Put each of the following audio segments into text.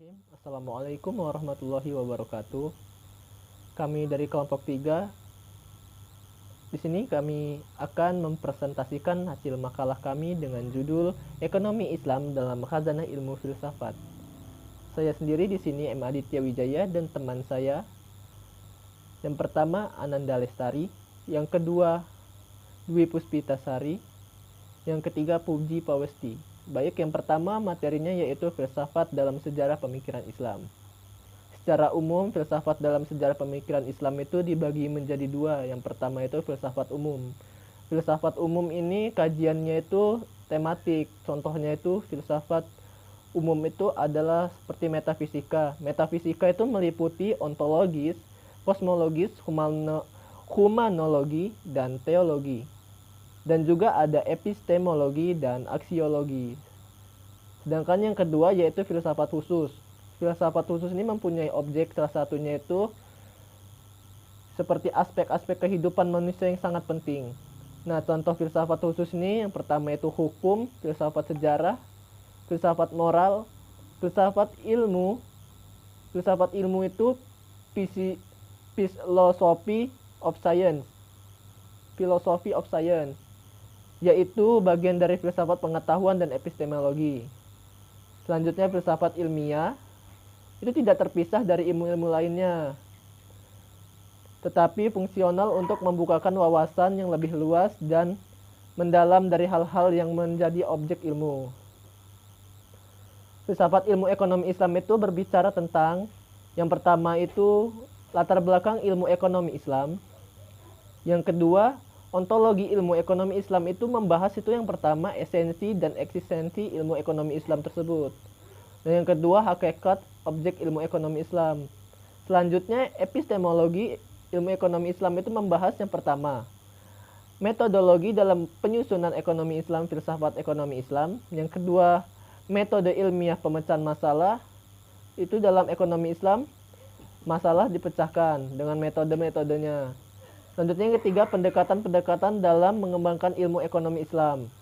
Bismillahirrahmanirrahim. Assalamualaikum warahmatullahi wabarakatuh. Kami dari kelompok 3. Di sini kami akan mempresentasikan hasil makalah kami dengan judul Ekonomi Islam dalam Khazanah Ilmu Filsafat. Saya sendiri di sini M. Aditya Wijaya dan teman saya. Yang pertama Ananda Lestari, yang kedua Dwi Puspitasari, yang ketiga Puji Pawesti. Baik, yang pertama materinya yaitu filsafat dalam sejarah pemikiran Islam. Secara umum, filsafat dalam sejarah pemikiran Islam itu dibagi menjadi dua. Yang pertama itu filsafat umum. Filsafat umum ini kajiannya itu tematik. Contohnya itu filsafat umum itu adalah seperti metafisika. Metafisika itu meliputi ontologis, kosmologis, humanologi, dan teologi. Dan juga ada epistemologi dan aksiologi. Sedangkan yang kedua yaitu filsafat khusus. Filsafat khusus ini mempunyai objek, salah satunya itu seperti aspek-aspek kehidupan manusia yang sangat penting. Nah, contoh filsafat khusus ini yang pertama itu hukum, filsafat sejarah, filsafat moral, filsafat ilmu. Filsafat ilmu itu philosophy of science. Philosophy of science, yaitu bagian dari filsafat pengetahuan dan epistemologi. Selanjutnya filsafat ilmiah, itu tidak terpisah dari ilmu-ilmu lainnya, tetapi fungsional untuk membukakan wawasan yang lebih luas dan mendalam dari hal-hal yang menjadi objek ilmu. Filsafat ilmu ekonomi Islam itu berbicara tentang, yang pertama itu latar belakang ilmu ekonomi Islam. Yang kedua, ontologi ilmu ekonomi Islam itu membahas itu yang pertama esensi dan eksistensi ilmu ekonomi Islam tersebut. Dan yang kedua hakikat objek ilmu ekonomi Islam. Selanjutnya epistemologi ilmu ekonomi Islam itu membahas yang pertama metodologi dalam penyusunan ekonomi Islam, filsafat ekonomi Islam. Yang kedua metode ilmiah pemecahan masalah. Itu dalam ekonomi Islam masalah dipecahkan dengan metode-metodenya. Selanjutnya yang ketiga, pendekatan-pendekatan dalam mengembangkan ilmu ekonomi Islam.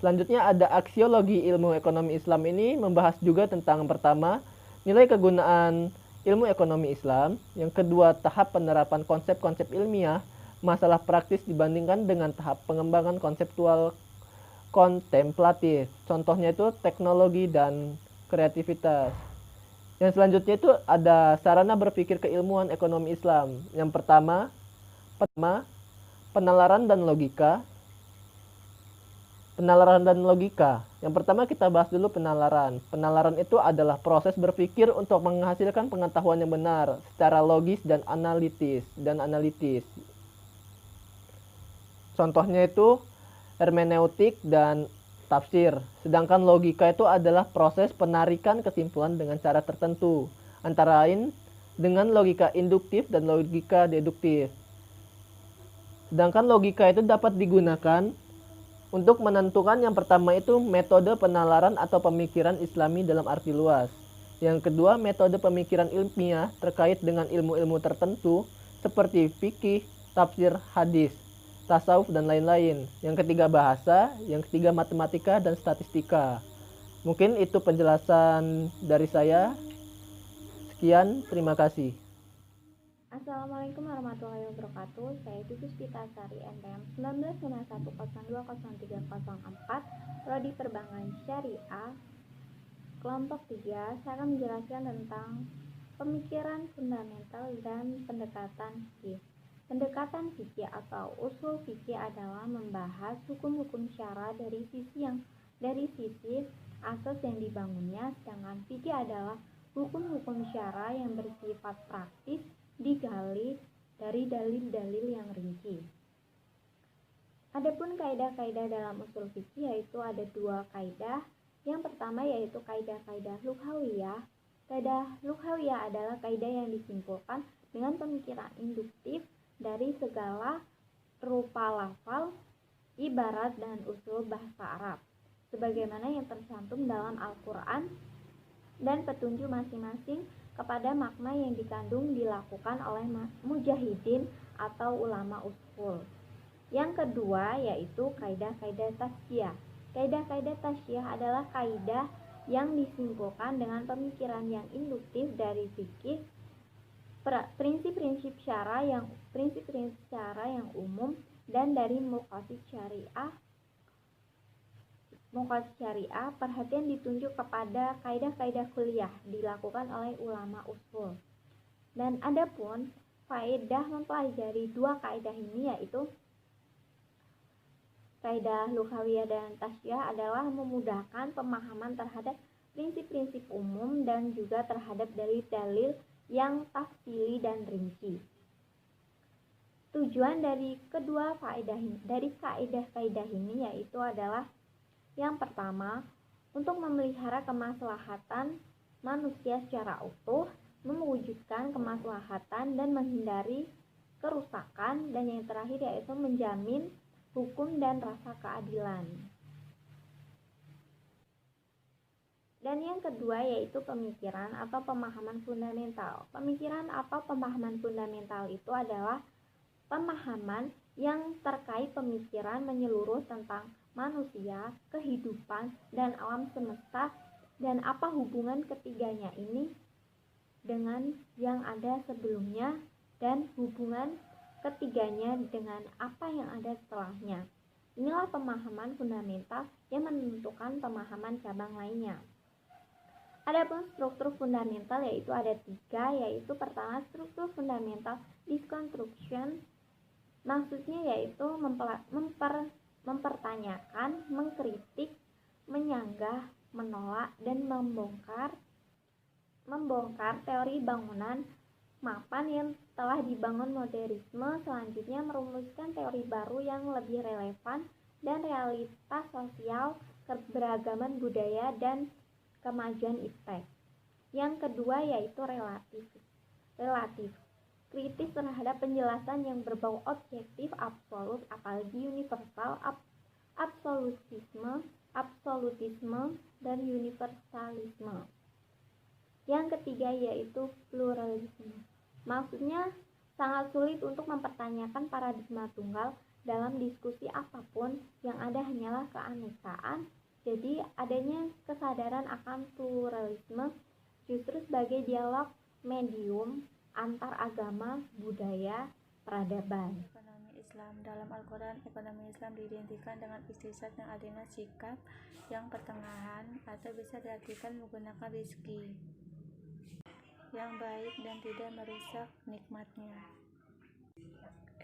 Selanjutnya ada aksiologi ilmu ekonomi Islam, ini membahas juga tentang pertama, nilai kegunaan ilmu ekonomi Islam. Yang kedua, tahap penerapan konsep-konsep ilmiah, masalah praktis dibandingkan dengan tahap pengembangan konseptual kontemplatif. Contohnya itu teknologi dan kreativitas. Yang selanjutnya itu ada sarana berpikir keilmuan ekonomi Islam. Yang pertama, penalaran dan logika. Penalaran dan logika. Yang pertama kita bahas dulu penalaran. Penalaran itu adalah proses berpikir untuk menghasilkan pengetahuan yang benar secara logis dan analitis. Contohnya itu hermeneutik dan tafsir. Sedangkan logika itu adalah proses penarikan kesimpulan dengan cara tertentu, antara lain dengan logika induktif dan logika deduktif. Sedangkan logika itu dapat digunakan untuk menentukan yang pertama itu metode penalaran atau pemikiran Islami dalam arti luas. Yang kedua, metode pemikiran ilmiah terkait dengan ilmu-ilmu tertentu seperti fikih, tafsir, hadis, tasawuf, dan lain-lain. Yang ketiga, bahasa. Yang ketiga, matematika dan statistika. Mungkin itu penjelasan dari saya. Sekian, terima kasih. Assalamualaikum warahmatullahi wabarakatuh. Saya Dwi Puspitasari NPM 1991020304 Prodi Perbankan Syariah Kelompok 3. Saya akan menjelaskan tentang pemikiran fundamental dan pendekatan fikih. Pendekatan fikih atau usul fikih adalah membahas hukum-hukum syara dari sisi asas yang dibangunnya, sedangkan fikih adalah hukum-hukum syara yang bersifat praktis digali dari dalil-dalil yang rinci. Adapun kaidah-kaidah dalam usul fikih yaitu ada dua kaidah. Yang pertama yaitu kaidah-kaidah lughawiyah. Kaidah lughawiyah adalah kaidah yang disimpulkan dengan pemikiran induktif dari segala rupa lafal, ibarat, dan usul bahasa Arab, sebagaimana yang tercantum dalam Al-Quran dan petunjuk masing-masing kepada makna yang dikandung dilakukan oleh mujahidin atau ulama usul. Yang kedua yaitu kaidah-kaidah tasyiah. Kaidah-kaidah tasyiah adalah kaidah yang disimpulkan dengan pemikiran yang induktif dari fikih, prinsip-prinsip syara yang umum, dan dari maqasid syariah. Perhatian ditunjuk kepada kaidah-kaidah kuliah dilakukan oleh ulama usul. Dan adapun faedah mempelajari dua kaidah ini, yaitu kaidah lughawiyah dan tasyah, adalah memudahkan pemahaman terhadap prinsip-prinsip umum dan juga terhadap dalil-dalil yang tafsili dan rinci. Tujuan dari kedua kaidah-kaidah ini yaitu adalah yang pertama, untuk memelihara kemaslahatan manusia secara utuh, mewujudkan kemaslahatan dan menghindari kerusakan, dan yang terakhir yaitu menjamin hukum dan rasa keadilan. Dan yang kedua yaitu pemikiran atau pemahaman fundamental. Pemikiran atau pemahaman fundamental itu adalah pemahaman yang terkait pemikiran menyeluruh tentang manusia, kehidupan, dan alam semesta, dan apa hubungan ketiganya ini dengan yang ada sebelumnya, dan hubungan ketiganya dengan apa yang ada setelahnya. Inilah pemahaman fundamental yang menentukan pemahaman cabang lainnya. Adapun struktur fundamental yaitu ada 3, yaitu pertama struktur fundamental deconstruction, maksudnya yaitu mempertanyakan, mengkritik, menyanggah, menolak, dan membongkar teori bangunan mapan yang telah dibangun modernisme, selanjutnya merumuskan teori baru yang lebih relevan dan realitas sosial, keberagaman budaya, dan kemajuan iptek. Yang kedua yaitu relatif, kritis terhadap penjelasan yang berbau objektif, absolut, apalagi universal, absolutisme, dan universalisme. Yang ketiga yaitu pluralisme. Maksudnya sangat sulit untuk mempertanyakan paradigma tunggal dalam diskusi apapun, yang ada hanyalah keanekaan. Jadi adanya kesadaran akan pluralisme justru sebagai dialog medium antar agama, budaya, peradaban. Ekonomi Islam. Dalam Al-Quran, ekonomi Islam diidentikan dengan istisat yang artinya sikap yang pertengahan, atau bisa diartikan menggunakan rizki yang baik dan tidak merusak nikmatnya.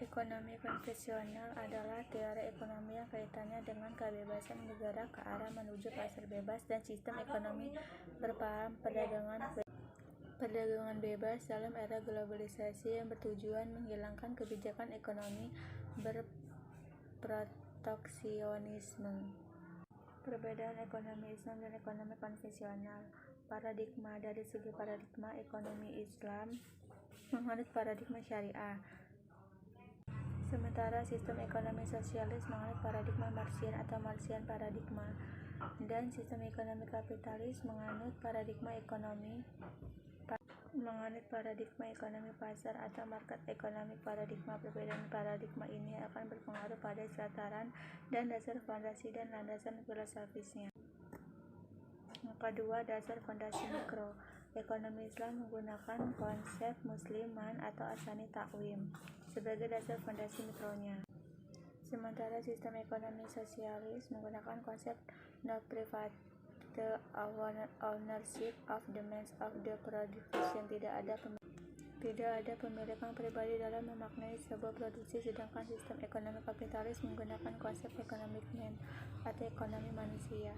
Ekonomi konvensional adalah teori ekonomi yang kaitannya dengan kebebasan bergerak ke arah menuju pasar bebas dan sistem ekonomi berpaham perdagangan bebas dalam era globalisasi yang bertujuan menghilangkan kebijakan ekonomi berproteksionisme. Perbedaan ekonomi Islam dan ekonomi konvensional. Paradigma. Dari segi paradigma, ekonomi Islam menganut paradigma syariah, sementara sistem ekonomi sosialis menganut paradigma Marxian atau Marxian paradigma, dan sistem ekonomi kapitalis menganut paradigma ekonomi pasar atau market ekonomi. Perbedaan paradigma ini akan berpengaruh pada tataran dan dasar fondasi dan landasan filosofisnya. Yang kedua, dasar fondasi mikro. Ekonomi Islam menggunakan konsep musliman atau asani takwim sebagai dasar fondasi mikronya, sementara sistem ekonomi sosialis menggunakan konsep no private ownership of the means of the production. Tidak ada pemilikan pribadi dalam memaknai sebuah produksi, sedangkan sistem ekonomi kapitalis menggunakan konsep economic man atau ekonomi manusia.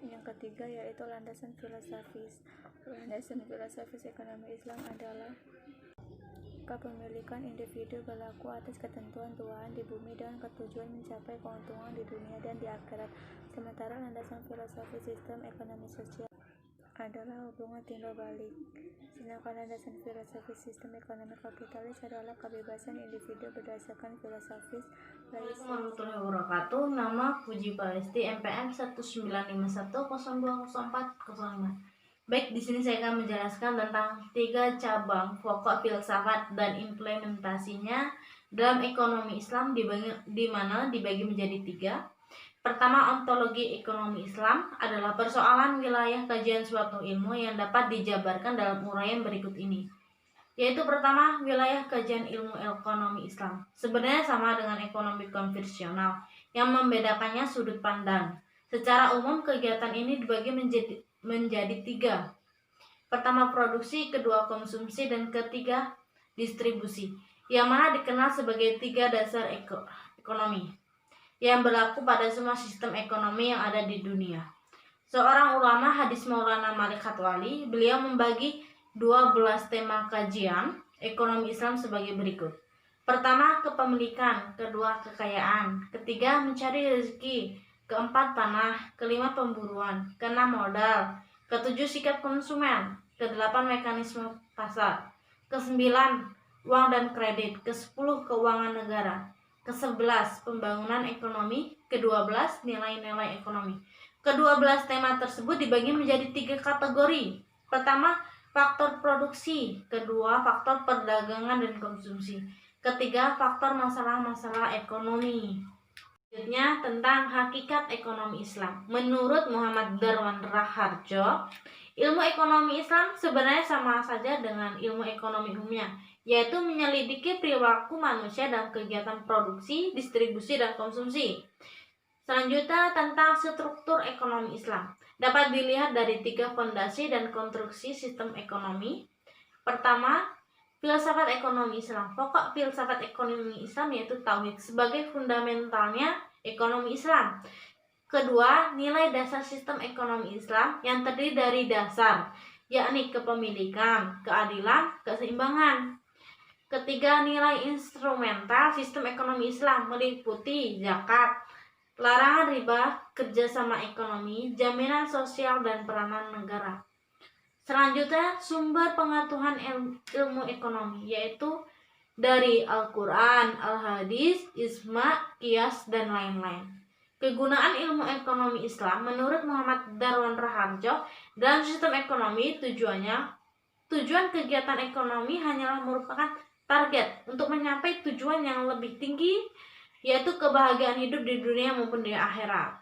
Yang ketiga yaitu landasan filosofis. Landasan filosofis ekonomi Islam adalah kepemilikan individu berlaku atas ketentuan Tuhan di bumi dan ketujuan mencapai keuntungan di dunia dan di akhirat. Sementara landasan filosofis sistem ekonomi sosial adalah hubungan timbal balik. Sedangkan landasan filosofis sistem ekonomi kapitalis adalah kebebasan individu berdasarkan filosofis laicity. Warahmatullahi wabarakatuh. Nama Puji Palesti, MPM 1951020405. Baik, di sini saya akan menjelaskan tentang 3 cabang pokok filsafat dan implementasinya dalam ekonomi Islam, di mana dibagi menjadi 3. Pertama, ontologi ekonomi Islam adalah persoalan wilayah kajian suatu ilmu yang dapat dijabarkan dalam uraian berikut ini. Yaitu pertama, wilayah kajian ilmu ekonomi Islam. Sebenarnya sama dengan ekonomi konvensional, yang membedakannya sudut pandang. Secara umum, kegiatan ini dibagi menjadi tiga. Pertama, produksi, kedua, konsumsi, dan ketiga, distribusi, yang mana dikenal sebagai tiga dasar ekonomi yang berlaku pada semua sistem ekonomi yang ada di dunia. Seorang ulama hadis Maulana Malik Khatwali, beliau membagi 12 tema kajian ekonomi Islam sebagai berikut. Pertama, kepemilikan, kedua, kekayaan, ketiga, mencari rezeki, keempat, tanah, kelima, pemburuan, keenam, modal, ketujuh, sikap konsumen, kedelapan, mekanisme pasar, kesembilan, uang dan kredit, kesepuluh, keuangan negara, ke-11 pembangunan ekonomi, ke-12 nilai-nilai ekonomi. Ke-12 tema tersebut dibagi menjadi 3 kategori. Pertama, faktor produksi, kedua, faktor perdagangan dan konsumsi, ketiga, faktor masalah-masalah ekonomi. Selanjutnya tentang hakikat ekonomi Islam. Menurut Muhammad Darwan Raharjo, ilmu ekonomi Islam sebenarnya sama saja dengan ilmu ekonomi umumnya, yaitu menyelidiki perilaku manusia dalam kegiatan produksi, distribusi, dan konsumsi. Selanjutnya tentang struktur ekonomi Islam. Dapat dilihat dari 3 fondasi dan konstruksi sistem ekonomi. Pertama, filsafat ekonomi Islam. Pokok filsafat ekonomi Islam yaitu tauhid sebagai fundamentalnya ekonomi Islam. Kedua, nilai dasar sistem ekonomi Islam yang terdiri dari dasar, yakni kepemilikan, keadilan, keseimbangan. Ketiga, nilai instrumental sistem ekonomi Islam meliputi zakat, larangan riba, kerjasama ekonomi, jaminan sosial, dan peranan negara. Selanjutnya, sumber pengetahuan ilmu ekonomi, yaitu dari Al-Quran, Al-Hadis, Ijma, Qiyas, dan lain-lain. Kegunaan ilmu ekonomi Islam menurut Muhammad Darwan Raharjo dalam sistem ekonomi tujuan kegiatan ekonomi hanyalah merupakan target untuk mencapai tujuan yang lebih tinggi, yaitu kebahagiaan hidup di dunia maupun di akhirat.